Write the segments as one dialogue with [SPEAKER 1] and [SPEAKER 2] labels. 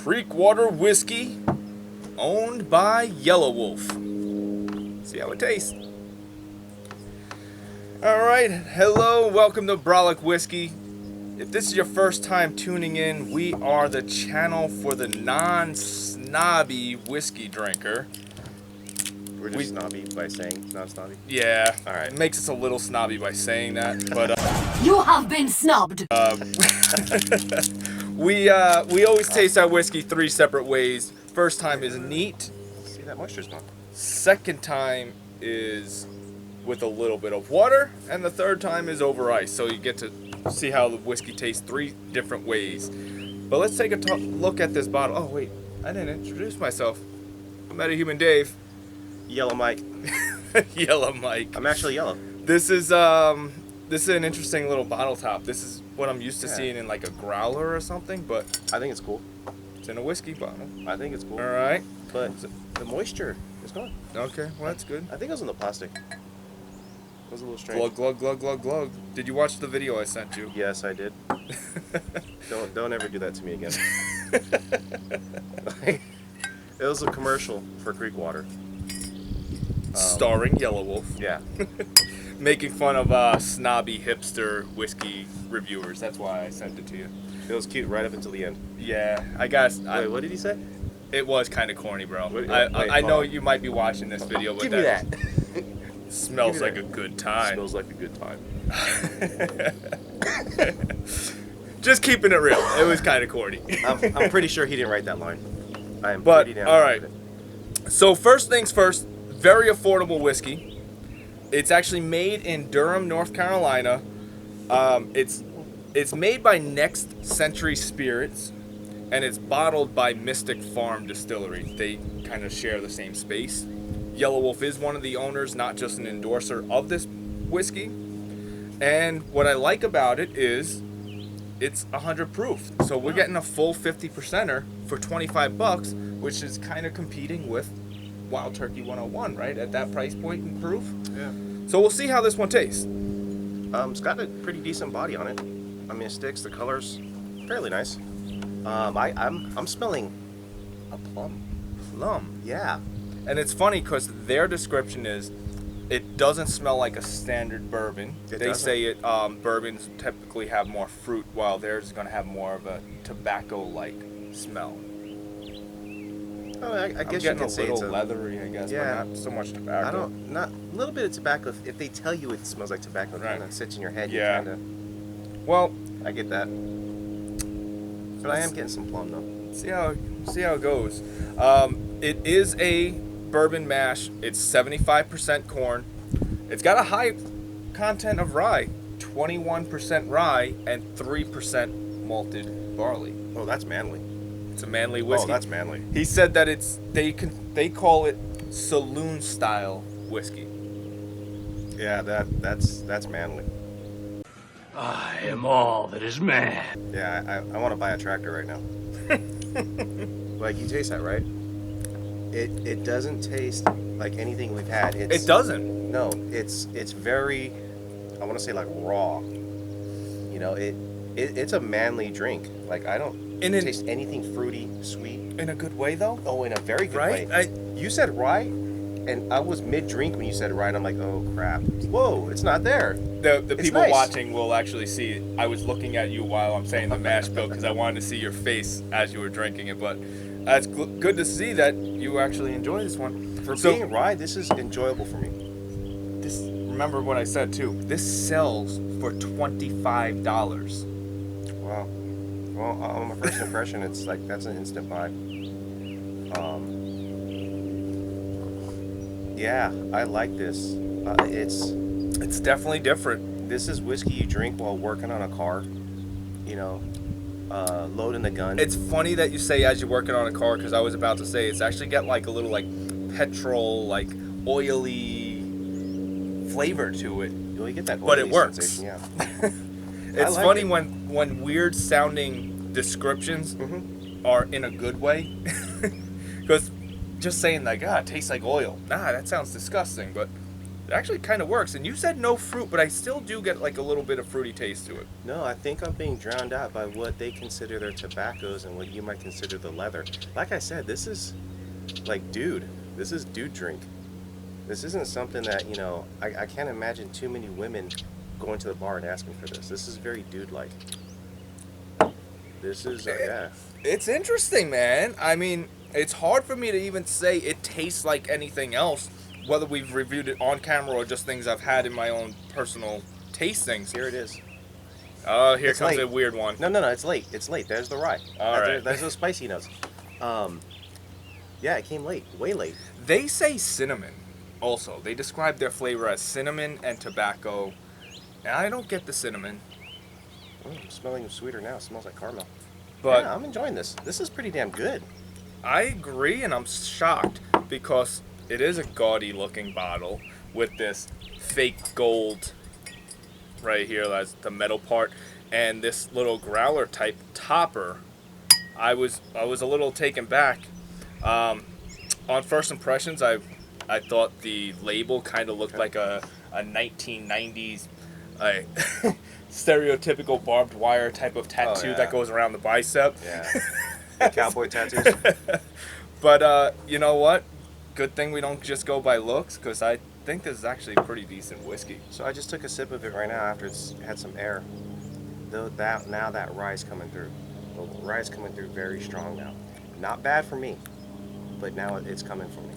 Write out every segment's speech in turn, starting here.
[SPEAKER 1] Creek Water Whiskey, owned by Yelawolf. See how it tastes. Alright, hello, welcome to Brolic Whiskey. If this is your first time tuning in, we are the channel for the non-snobby whiskey drinker.
[SPEAKER 2] We're just snobby by saying non-snobby?
[SPEAKER 1] Yeah,
[SPEAKER 2] alright.
[SPEAKER 1] It makes us a little snobby by saying that, but
[SPEAKER 3] you have been snubbed!
[SPEAKER 1] we always taste our whiskey 3 separate ways. First time is neat.
[SPEAKER 2] See, that moisture's gone.
[SPEAKER 1] Second time is with a little bit of water, and the third time is over ice. So you get to see how the whiskey tastes 3 different ways. But let's take a look at this bottle. Oh wait, I didn't introduce myself. I'm Metahuman Dave.
[SPEAKER 2] Yellow Mike.
[SPEAKER 1] Yellow Mike.
[SPEAKER 2] I'm actually yellow.
[SPEAKER 1] This is an interesting little bottle top. This is what I'm used to seeing in like a growler or something, but
[SPEAKER 2] I think it's cool.
[SPEAKER 1] It's in a whiskey bottle.
[SPEAKER 2] I think it's cool.
[SPEAKER 1] All right.
[SPEAKER 2] But the moisture is gone.
[SPEAKER 1] Okay, well that's good.
[SPEAKER 2] I think it was in the plastic. It was a little strange.
[SPEAKER 1] Glug, glug, glug, glug, glug. Did you watch the video I sent you?
[SPEAKER 2] Yes, I did. Don't ever do that to me again. It was a commercial for Creek Water.
[SPEAKER 1] Starring Yelawolf.
[SPEAKER 2] Yeah.
[SPEAKER 1] Making fun of snobby hipster whiskey reviewers. That's why I sent it to you.
[SPEAKER 2] It was cute right up until the end.
[SPEAKER 1] Yeah, I guess.
[SPEAKER 2] Wait, what did he say?
[SPEAKER 1] It was kind of corny, bro.
[SPEAKER 2] Wait,
[SPEAKER 1] I know you might be watching this video, but
[SPEAKER 2] give me that.
[SPEAKER 1] Smells like a good time.
[SPEAKER 2] Smells like a good time.
[SPEAKER 1] Just keeping it real. It was kind of corny.
[SPEAKER 2] I'm pretty sure he didn't write that line. I am
[SPEAKER 1] But
[SPEAKER 2] pretty damn
[SPEAKER 1] all right.
[SPEAKER 2] confident.
[SPEAKER 1] So first things first. Very affordable whiskey. It's actually made in Durham, North Carolina. It's made by Next Century Spirits, and it's bottled by Mystic Farm Distillery. They kind of share the same space. Yelawolf is one of the owners, not just an endorser of this whiskey. And what I like about it is it's 100 proof. So we're getting a full 50%er for $25, which is kind of competing with Wild Turkey 101, right? At that price point and proof.
[SPEAKER 2] Yeah.
[SPEAKER 1] So we'll see how this one tastes.
[SPEAKER 2] It's got a pretty decent body on it. I mean, it sticks. The color's fairly nice. I'm smelling a plum.
[SPEAKER 1] Plum.
[SPEAKER 2] Yeah.
[SPEAKER 1] And it's funny because their description is it doesn't smell like a standard bourbon. They say bourbons typically have more fruit, while theirs is going to have more of a tobacco-like smell.
[SPEAKER 2] Oh, I guess
[SPEAKER 1] you
[SPEAKER 2] can say
[SPEAKER 1] it's a
[SPEAKER 2] it's
[SPEAKER 1] little leathery, I guess,
[SPEAKER 2] yeah.
[SPEAKER 1] but not so much tobacco.
[SPEAKER 2] Not a little bit of tobacco. If they tell you it smells like tobacco, it
[SPEAKER 1] Right.
[SPEAKER 2] kind of sits in your head.
[SPEAKER 1] Yeah.
[SPEAKER 2] You kinda,
[SPEAKER 1] Well,
[SPEAKER 2] I get that. But I am getting some plum though.
[SPEAKER 1] see how it goes. It is a bourbon mash. It's 75% corn. It's got a high content of rye, 21% rye and 3% malted barley.
[SPEAKER 2] Oh, that's manly.
[SPEAKER 1] It's a manly whiskey.
[SPEAKER 2] Oh, that's manly.
[SPEAKER 1] He said that they call it saloon style whiskey.
[SPEAKER 2] Yeah, that's manly.
[SPEAKER 4] I am all that is man.
[SPEAKER 2] Yeah, I want to buy a tractor right now. Like, you taste that, right? It doesn't taste like anything we've had.
[SPEAKER 1] It doesn't.
[SPEAKER 2] No, it's very, I want to say like raw. You know, it's a manly drink. Like, I don't taste anything fruity, sweet.
[SPEAKER 1] In a good way, though.
[SPEAKER 2] Oh, in a very good
[SPEAKER 1] Right?
[SPEAKER 2] way. You said rye, and I was mid-drink when you said rye, and I'm like, oh crap. Whoa, it's not there.
[SPEAKER 1] The
[SPEAKER 2] It's
[SPEAKER 1] people
[SPEAKER 2] nice.
[SPEAKER 1] watching will actually see it. I was looking at you while I'm saying the mash bill because I wanted to see your face as you were drinking it. But it's good to see that you actually enjoy this one.
[SPEAKER 2] For being rye, this is enjoyable for me.
[SPEAKER 1] Remember what I said too. This sells for $25.
[SPEAKER 2] Wow. Well, on my first impression, it's like that's an instant buy. Yeah, I like this.
[SPEAKER 1] It's definitely different.
[SPEAKER 2] This is whiskey you drink while working on a car. You know, loading the gun.
[SPEAKER 1] It's funny that you say as you're working on a car because I was about to say it's actually got like a little like petrol, like oily flavor to it.
[SPEAKER 2] You get that,
[SPEAKER 1] But it
[SPEAKER 2] oily
[SPEAKER 1] works.
[SPEAKER 2] sensation, yeah.
[SPEAKER 1] It's
[SPEAKER 2] like
[SPEAKER 1] funny
[SPEAKER 2] it.
[SPEAKER 1] when weird sounding descriptions are in a good way. Because just saying like, it tastes like oil. Nah, that sounds disgusting. But It actually kind of works. And you said no fruit, but I still do get like a little bit of fruity taste to it.
[SPEAKER 2] No, I think I'm being drowned out by what they consider their tobaccos and what you might consider the leather. Like I said, this is like this is dude drink. This isn't something that, you know, I can't imagine too many women going to the bar and asking for this. This is very dude-like. This is, yeah.
[SPEAKER 1] It's interesting, man. I mean, it's hard for me to even say it tastes like anything else, whether we've reviewed it on camera or just things I've had in my own personal tastings.
[SPEAKER 2] Here it is.
[SPEAKER 1] Here
[SPEAKER 2] It's
[SPEAKER 1] comes
[SPEAKER 2] late.
[SPEAKER 1] a weird one.
[SPEAKER 2] No, it's late. It's late. There's the rye.
[SPEAKER 1] All right.
[SPEAKER 2] There's those spicy notes. Yeah, it came late. Way late.
[SPEAKER 1] They say cinnamon also. They describe their flavor as cinnamon and tobacco. And I don't get the cinnamon.
[SPEAKER 2] I'm smelling sweeter now. It smells like caramel.
[SPEAKER 1] But
[SPEAKER 2] yeah, I'm enjoying this. This is pretty damn good.
[SPEAKER 1] I agree, and I'm shocked because it is a gaudy looking bottle with this fake gold right here, that's the metal part, and this little growler type topper. I was a little taken back. On first impressions, I thought the label kind of looked like a 1990s stereotypical barbed wire type of tattoo that goes around the bicep.
[SPEAKER 2] Yeah. The cowboy tattoos.
[SPEAKER 1] But you know what? Good thing we don't just go by looks, because I think this is actually pretty decent whiskey.
[SPEAKER 2] So I just took a sip of it right now after it's had some air. Though now that rye's coming through. The rye's coming through very strong now. Not bad for me, but now it's coming for me.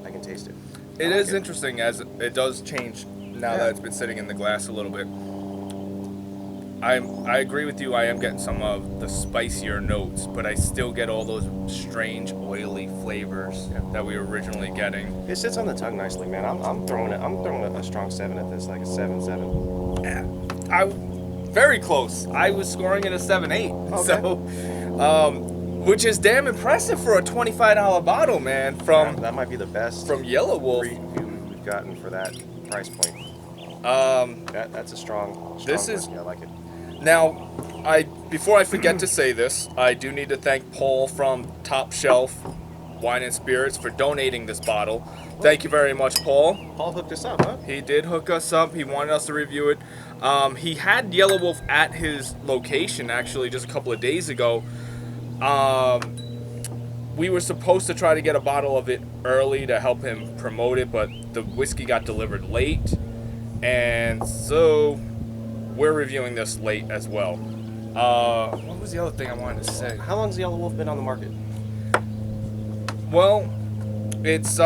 [SPEAKER 2] I can taste it.
[SPEAKER 1] It is interesting as it does change now that it's been sitting in the glass a little bit. I agree with you. I am getting some of the spicier notes, but I still get all those strange oily flavors that we were originally getting.
[SPEAKER 2] It sits on the tongue nicely, man. I'm throwing a strong 7 at this, like a 7-7.
[SPEAKER 1] Yeah, very close. I was scoring it a 7-8.
[SPEAKER 2] Okay.
[SPEAKER 1] So, which is damn impressive for a $25 bottle, man. From
[SPEAKER 2] that might be the best
[SPEAKER 1] from Yelawolf
[SPEAKER 2] review we've gotten for that price point. That's a strong
[SPEAKER 1] this is
[SPEAKER 2] whiskey. I like it.
[SPEAKER 1] Now, before I forget to say this, I do need to thank Paul from Top Shelf Wine and Spirits for donating this bottle. Thank you very much, Paul.
[SPEAKER 2] Paul hooked us up, huh?
[SPEAKER 1] He did hook us up. He wanted us to review it. He had Yelawolf at his location, actually, just a couple of days ago. We were supposed to try to get a bottle of it early to help him promote it, but the whiskey got delivered late. And so we're reviewing this late as well. What was the other thing I wanted to say?
[SPEAKER 2] How long's Yelawolf been on the market?
[SPEAKER 1] Well, it's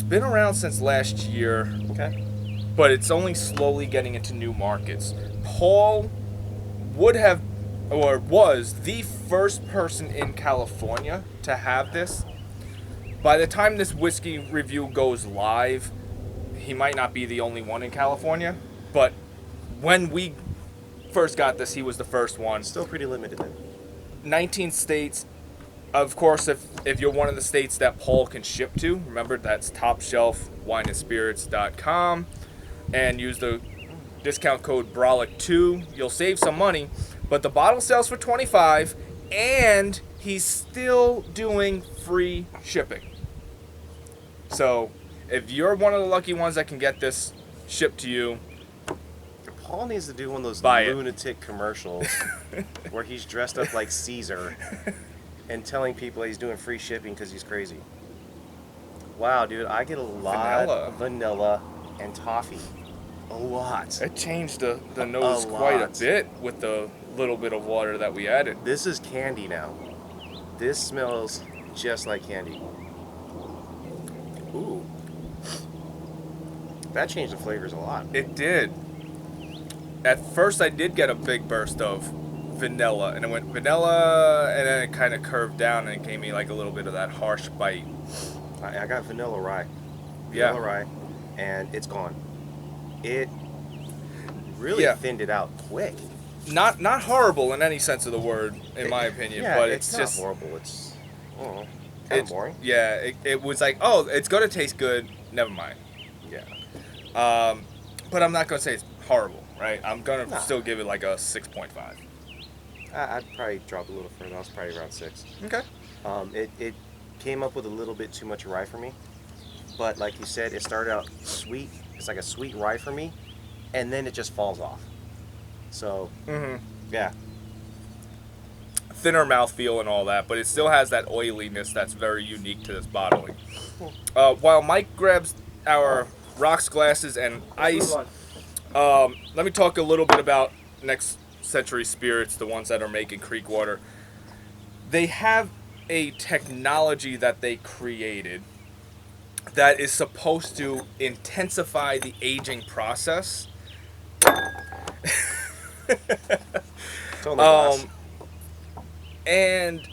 [SPEAKER 1] been around since last year.
[SPEAKER 2] Okay.
[SPEAKER 1] But it's only slowly getting into new markets. Paul would have, or was, the first person in California to have this. By the time this whiskey review goes live, he might not be the only one in California, but when we first got this, he was the first one.
[SPEAKER 2] Still pretty limited then.
[SPEAKER 1] 19 states. Of course, if you're one of the states that Paul can ship to, remember that's topshelfwineandspirits.com, and use the discount code Brolic2. You'll save some money, but the bottle sells for $25, and he's still doing free shipping. So, if you're one of the lucky ones that can get this shipped to you,
[SPEAKER 2] Paul needs to do one of those
[SPEAKER 1] Buy it.
[SPEAKER 2] lunatic commercials where he's dressed up like Caesar and telling people he's doing free shipping because he's crazy. Wow, dude, I get a lot of vanilla and toffee. A lot.
[SPEAKER 1] it changed the nose quite a bit with the little bit of water that we added.
[SPEAKER 2] This is candy now. This smells just like candy. Ooh. That changed the flavors a lot.
[SPEAKER 1] It did. At first, I did get a big burst of vanilla, and it went vanilla, and then it kind of curved down, and it gave me like a little bit of that harsh bite.
[SPEAKER 2] I got vanilla rye.
[SPEAKER 1] Yeah.
[SPEAKER 2] Vanilla rye, and it's gone. It really thinned it out quick.
[SPEAKER 1] Not horrible in any sense of the word, in my opinion, but it's
[SPEAKER 2] not
[SPEAKER 1] just
[SPEAKER 2] horrible. It's kind of boring.
[SPEAKER 1] Yeah, it was like, oh, it's gonna taste good. Never mind.
[SPEAKER 2] Yeah.
[SPEAKER 1] But I'm not gonna say it's horrible, right? I'm gonna still give it like a 6.5.
[SPEAKER 2] I'd probably drop a little further. I was probably around 6.
[SPEAKER 1] Okay.
[SPEAKER 2] It came up with a little bit too much rye for me, but like you said, it started out sweet it's like a sweet rye for me, and then it just falls off. So, yeah.
[SPEAKER 1] Thinner mouthfeel and all that, but it still has that oiliness that's very unique to this bottling. While Mike grabs our rocks glasses and ice, let me talk a little bit about Next Century Spirits, the ones that are making Creek Water. They have a technology that they created that is supposed to intensify the aging process.
[SPEAKER 2] It's only glass.
[SPEAKER 1] And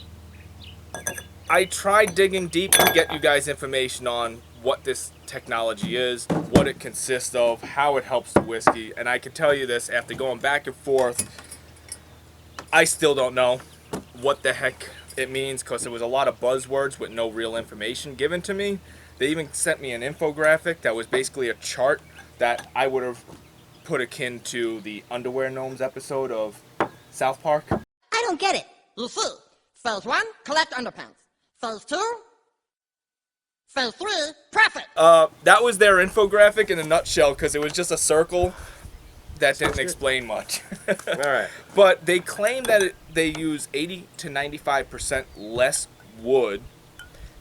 [SPEAKER 1] I tried digging deep to get you guys information on what this technology is, what it consists of, how it helps the whiskey. And I can tell you this, after going back and forth, I still don't know what the heck it means, because there was a lot of buzzwords with no real information given to me. They even sent me an infographic that was basically a chart that I would have put akin to the Underwear Gnomes episode of South Park.
[SPEAKER 5] I don't get it. You see, phase 1, collect underpants. Phase 2, phase 3, profit.
[SPEAKER 1] That was their infographic in a nutshell, because it was just a circle that didn't explain much.
[SPEAKER 2] All right.
[SPEAKER 1] But they claim that they use 80 to 95% less wood,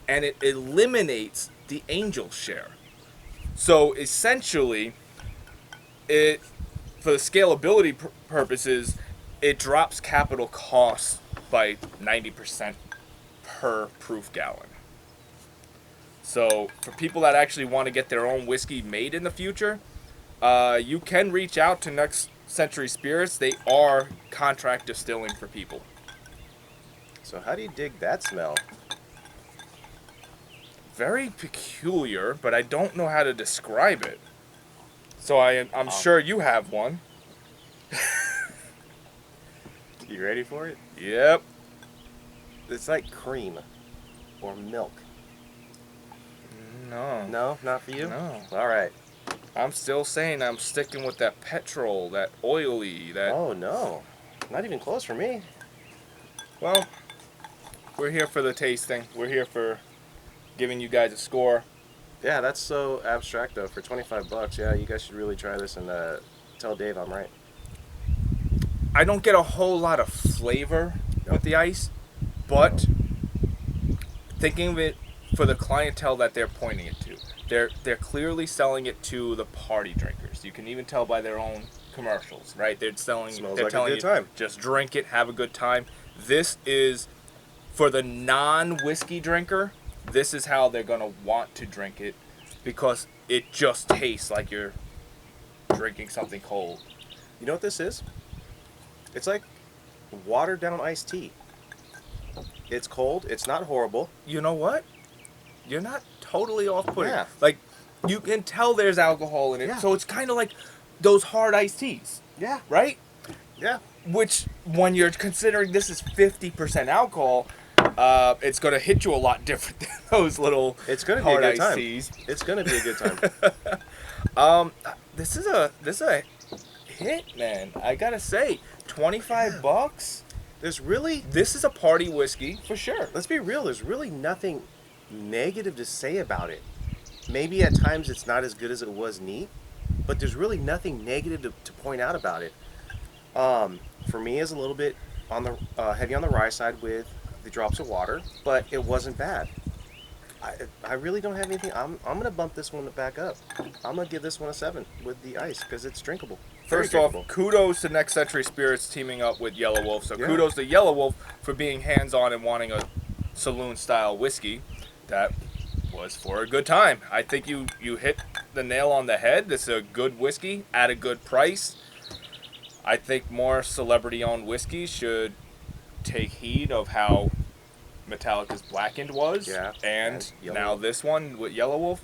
[SPEAKER 1] and it eliminates the angel share. So essentially, it, for the scalability purposes, it drops capital costs by 90% per proof gallon. So for people that actually want to get their own whiskey made in the future, you can reach out to Next Century Spirits. They are contract distilling for people.
[SPEAKER 2] So how do you dig that smell?
[SPEAKER 1] Very peculiar, but I don't know how to describe it. So I'm sure you have one.
[SPEAKER 2] You ready for it?
[SPEAKER 1] Yep.
[SPEAKER 2] It's like cream or milk.
[SPEAKER 1] No.
[SPEAKER 2] No, not for you?
[SPEAKER 1] No.
[SPEAKER 2] All right.
[SPEAKER 1] I'm still saying I'm sticking with that petrol, that oily, that...
[SPEAKER 2] Oh, no. Not even close for me.
[SPEAKER 1] Well, we're here for the tasting. We're here for giving you guys a score.
[SPEAKER 2] Yeah, that's so abstract, though. For $25, yeah, you guys should really try this and tell Dave I'm right.
[SPEAKER 1] I don't get a whole lot of flavor with the ice, but thinking of it for the clientele that they're pointing it to, they're clearly selling it to the party drinkers. You can even tell by their own commercials, right? They're telling
[SPEAKER 2] good
[SPEAKER 1] you,
[SPEAKER 2] time.
[SPEAKER 1] just drink it, have a good time. This is for the non-whiskey drinker. This is how they're gonna want to drink it, because it just tastes like you're drinking something cold.
[SPEAKER 2] You know what this is? It's like watered down iced tea. It's cold. It's not horrible.
[SPEAKER 1] You know what? You're not totally off-putting.
[SPEAKER 2] Yeah.
[SPEAKER 1] Like, you can tell there's alcohol in it,
[SPEAKER 2] Yeah.
[SPEAKER 1] so it's kind of like those hard iced teas,
[SPEAKER 2] Yeah.
[SPEAKER 1] right?
[SPEAKER 2] Yeah.
[SPEAKER 1] Which, when you're considering this is 50% alcohol, it's going to hit you a lot different than those little
[SPEAKER 2] It's gonna be a
[SPEAKER 1] hard
[SPEAKER 2] good
[SPEAKER 1] iced
[SPEAKER 2] time.
[SPEAKER 1] teas.
[SPEAKER 2] It's gonna be a good time.
[SPEAKER 1] This is a hit, man. I gotta say, $25. This is a party whiskey for sure.
[SPEAKER 2] Let's be real. There's really nothing negative to say about it. Maybe at times it's not as good as it was neat, but there's really nothing negative to point out about it. For me, it's a little bit on the heavy on the rye side with the drops of water, but it wasn't bad. I really don't have anything. I'm gonna bump this one back up. I'm gonna give this one a 7 with the ice because it's drinkable. Very
[SPEAKER 1] First off,
[SPEAKER 2] drinkable.
[SPEAKER 1] kudos to Next Century Spirits teaming up with Yelawolf. So
[SPEAKER 2] Yeah.
[SPEAKER 1] kudos to Yelawolf for being hands-on and wanting a saloon-style whiskey that was for a good time. I think you hit the nail on the head. This is a good whiskey at a good price. I think more celebrity-owned whiskeys should take heed of how Metallica's Blackened was,
[SPEAKER 2] Yeah,
[SPEAKER 1] and
[SPEAKER 2] and
[SPEAKER 1] now
[SPEAKER 2] Yelawolf.
[SPEAKER 1] this one with Yelawolf.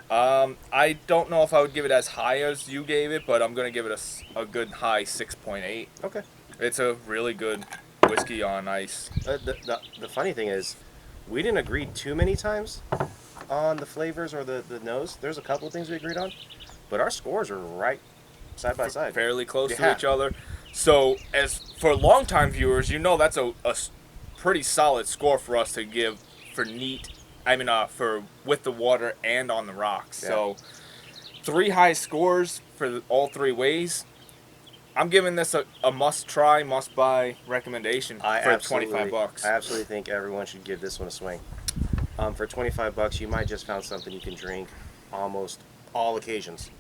[SPEAKER 1] I don't know if I would give it as high as you gave it, but I'm going to give it a good high 6.8.
[SPEAKER 2] Okay.
[SPEAKER 1] It's a really good whiskey on ice.
[SPEAKER 2] The funny thing is, we didn't agree too many times on the flavors or the nose. There's a couple of things we agreed on, but our scores are right side by side.
[SPEAKER 1] Fairly close to
[SPEAKER 2] Yeah.
[SPEAKER 1] each other. So, as for longtime viewers, you know that's a pretty solid score for us to give for neat. I mean, for with the water and on the rocks.
[SPEAKER 2] Yeah.
[SPEAKER 1] So, 3 high scores for all 3 ways. I'm giving this a must-try, must-buy recommendation for 25 bucks.
[SPEAKER 2] I absolutely think everyone should give this one a swing. For 25 bucks, you might just found something you can drink almost all occasions.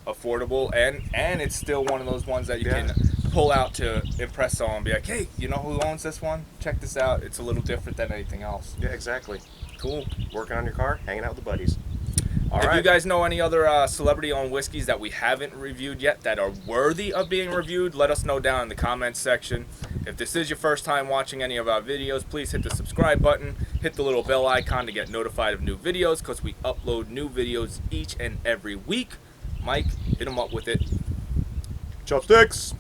[SPEAKER 1] Affordable, and it's still one of those ones that you can pull out to impress someone and be like, hey, you know who owns this one? Check this out. It's a little different than anything else.
[SPEAKER 2] Yeah, exactly.
[SPEAKER 1] Cool.
[SPEAKER 2] Working on your car, hanging out with the buddies.
[SPEAKER 1] If you guys know any other celebrity-owned whiskeys that we haven't reviewed yet that are worthy of being reviewed, let us know down in the comments section. If this is your first time watching any of our videos, please hit the subscribe button, hit the little bell icon to get notified of new videos, because we upload new videos each and every week. Mike, hit them up with it.
[SPEAKER 2] Chopsticks!